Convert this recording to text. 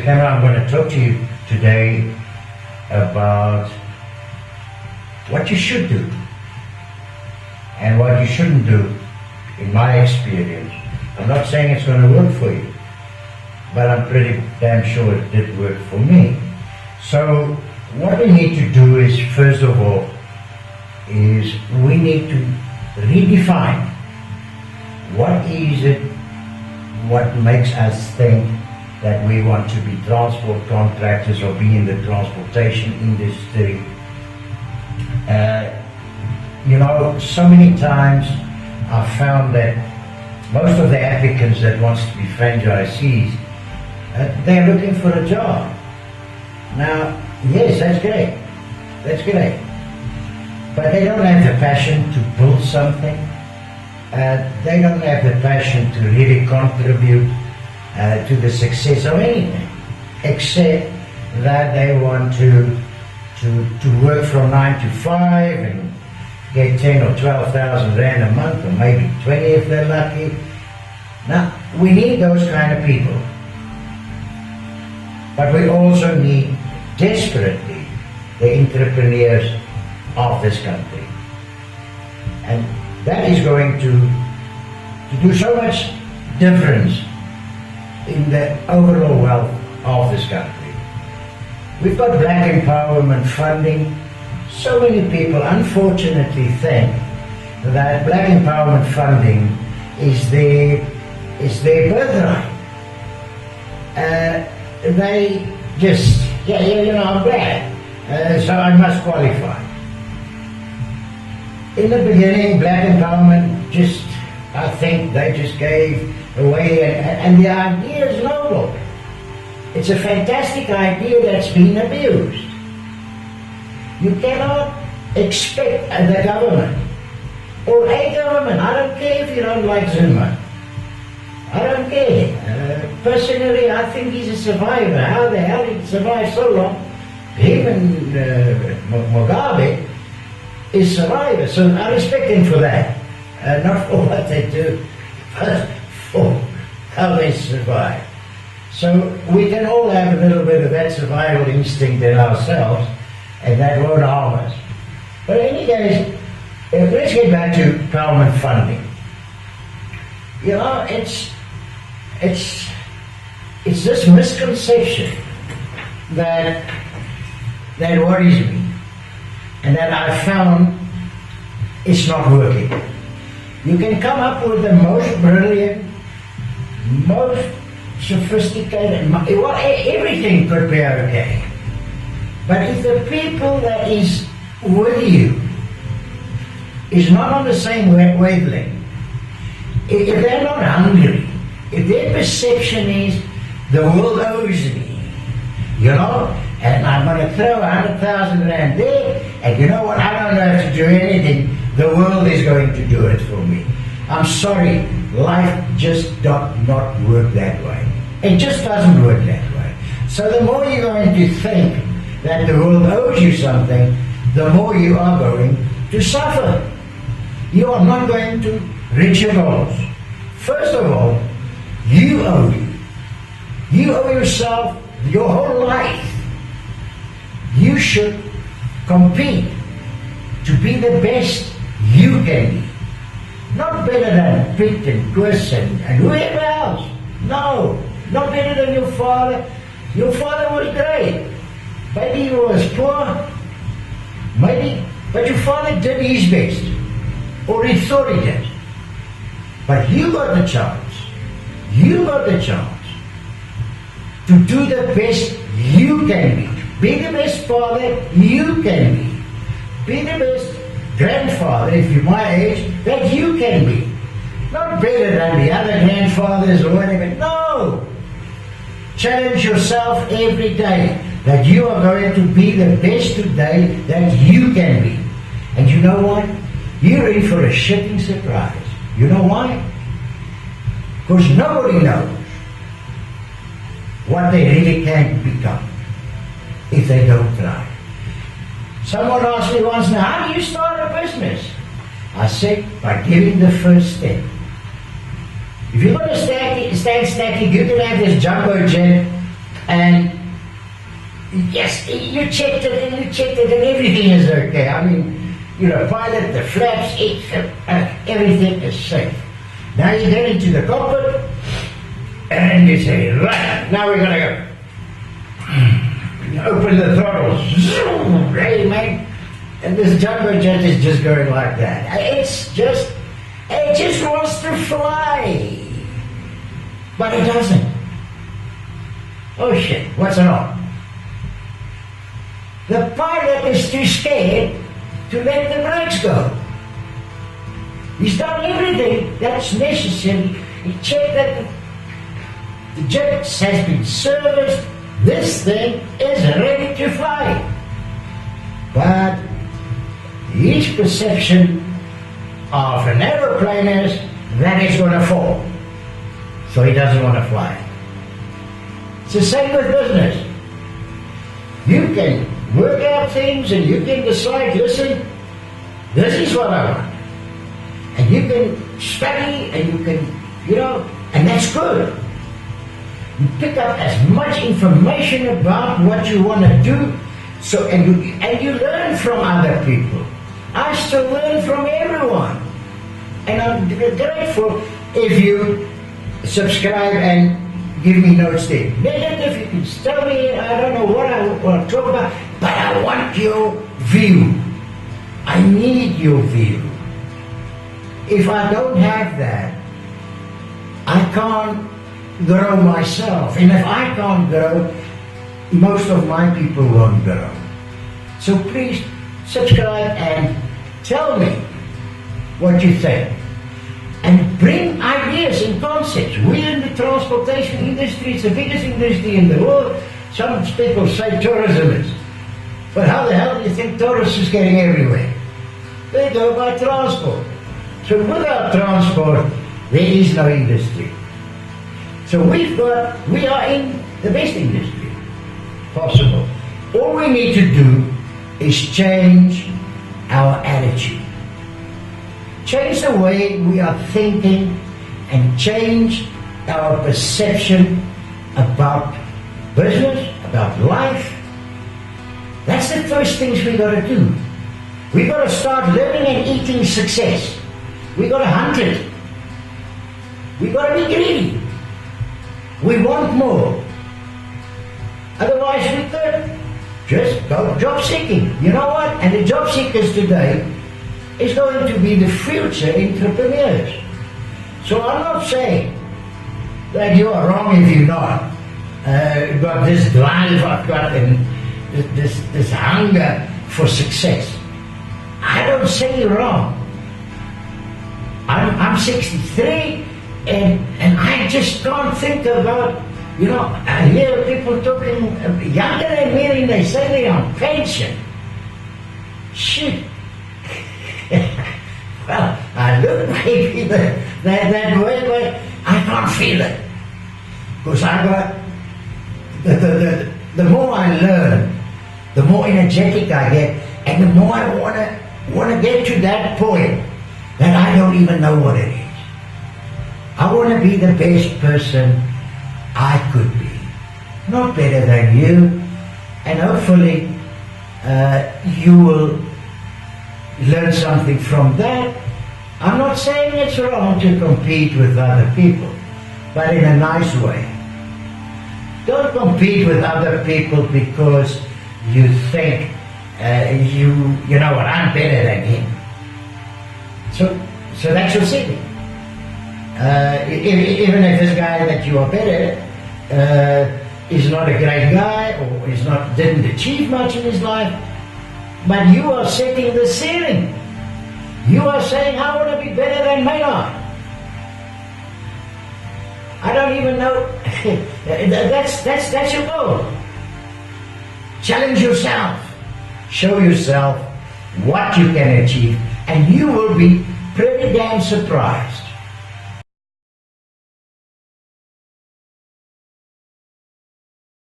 Pamela, I'm going to talk to you today about what you should do and what you shouldn't do, in my experience. I'm not saying it's going to work for you, but I'm pretty damn sure it did work for me. So what we need to do is, first of all, is we need to redefine what is it, what makes us think that we want to be transport contractors or be in the transportation industry. So many times I've found that most of the applicants that wants to be franchisees, they're looking for a job. Now, yes, that's great. That's great. But they don't have the passion to build something. They don't have the passion to really contribute to the success of anything, except that they want to work from 9 to 5 and get 10 or 12,000 rand a month, or maybe 20 if they're lucky. Now, we need those kind of people. But we also need, desperately, the entrepreneurs of this country. And that is going to do so much difference in the overall wealth of this country. We've got black empowerment funding. So many people unfortunately think that black empowerment funding is their birthright. They just, I'm black, so I must qualify. In the beginning, black empowerment I think they just gave away, and the idea is noble. It's a fantastic idea that's been abused. You cannot expect the government, or a government, I don't care if you don't like Zuma, I don't care. Personally, I think he's a survivor. How the hell he survived so long? Him and Mugabe is survivors, so I respect him for that. Not for what they do, but for how they survive. So we can all have a little bit of that survival instinct in ourselves, and that won't harm us. But in any case, let's get back to empowerment funding. It's this misconception that worries me, and that I found it's not working. You can come up with the most brilliant, most sophisticated, everything could be okay. But if the people that is with you is not on the same wavelength, if they're not hungry, if their perception is the world owes me, and I'm going to throw 100,000 rand there, and you know what, I don't have to do anything, the world is going to do it for me. I'm sorry, life just does not work that way. It just doesn't work that way. So the more you're going to think that the world owes you something, the more you are going to suffer. You are not going to reach your goals. First of all, you owe you. You owe yourself your whole life. You should compete to be the best you can be. Not better than Pitt and Chris and whoever else. No, not better than your father. Your father was great. Maybe he was poor, maybe, but your father did his best, or he thought he did. But you got the chance to do the best you can be. Be the best father you can be. Be the best grandfather, if you're my age, that you can be. Not better than the other grandfathers or whatever. No! Challenge yourself every day that you are going to be the best today that you can be. And you know what? You're in for a shitting surprise. You know why? Because nobody knows what they really can become if they don't try. Someone asked me once, now, how do you start a business? I said, by giving the first step. If you're going to stand stacking, you can have this jumbo jet And yes, you checked it and you checked it and everything is okay. I mean, you know, pilot, the flaps, everything is safe. Now you get into the cockpit and you say, right, now we're gonna go. You open the throttles, zoom, hey man, and this jumbo jet is just going like that. It just wants to fly, but it doesn't. Oh shit, what's wrong? The pilot is too scared to let the brakes go. He's done everything that's necessary. He checked that the jet has been serviced. This thing is ready to fly. But his perception of an aeroplane is that it's going to fall. So he doesn't want to fly. It's the same with business. You can work out things and you can decide, listen, this is what I want. And you can study and you can, you know, and that's good. You pick up as much information about what you want to do, so and you learn from other people. I still learn from everyone. And I'm grateful if you subscribe and give me notes there. Negative, you can tell me, I don't know what I want to talk about, but I want your view. I need your view. If I don't have that, I can't grow myself. And if I can't grow, most of my people won't grow. So please subscribe and tell me what you think. And bring ideas and concepts. We're in the transportation industry, it's the biggest industry in the world. Some people say tourism is. But how the hell do you think tourists is getting everywhere? They go by transport. So without transport, there is no industry. So we are in the best industry possible. All we need to do is change our attitude. Change the way we are thinking and change our perception about business, about life. That's the first things we got to do. We got to start living and eating success. We got to hunt it. We got to be greedy. We want more. Otherwise we could just go job seeking. You know what? And the job seekers today is going to be the future entrepreneurs. So I'm not saying that you are wrong if you're not. Got this drive, I've got this hunger for success. I don't say you're wrong. I'm 63 and I just can't think about, you know, I hear people talking younger than me and they say they're on pension. Shit. Well, I look maybe that way, but I can't feel it. Because I got, the more I learn, the more energetic I get, and the more I want to get to that point that I don't even know what it is. I want to be the best person I could be. Not better than you. And hopefully you will learn something from that. I'm not saying it's wrong to compete with other people, but in a nice way. Don't compete with other people because you think you know what, I'm better than him. So that's your ceiling. Even if this guy that you are better is not a great guy or didn't achieve much in his life, but you are setting the ceiling. You are saying, I want to be better than Maynard. I don't even know. That's your goal. Challenge yourself. Show yourself what you can achieve, and you will be pretty damn surprised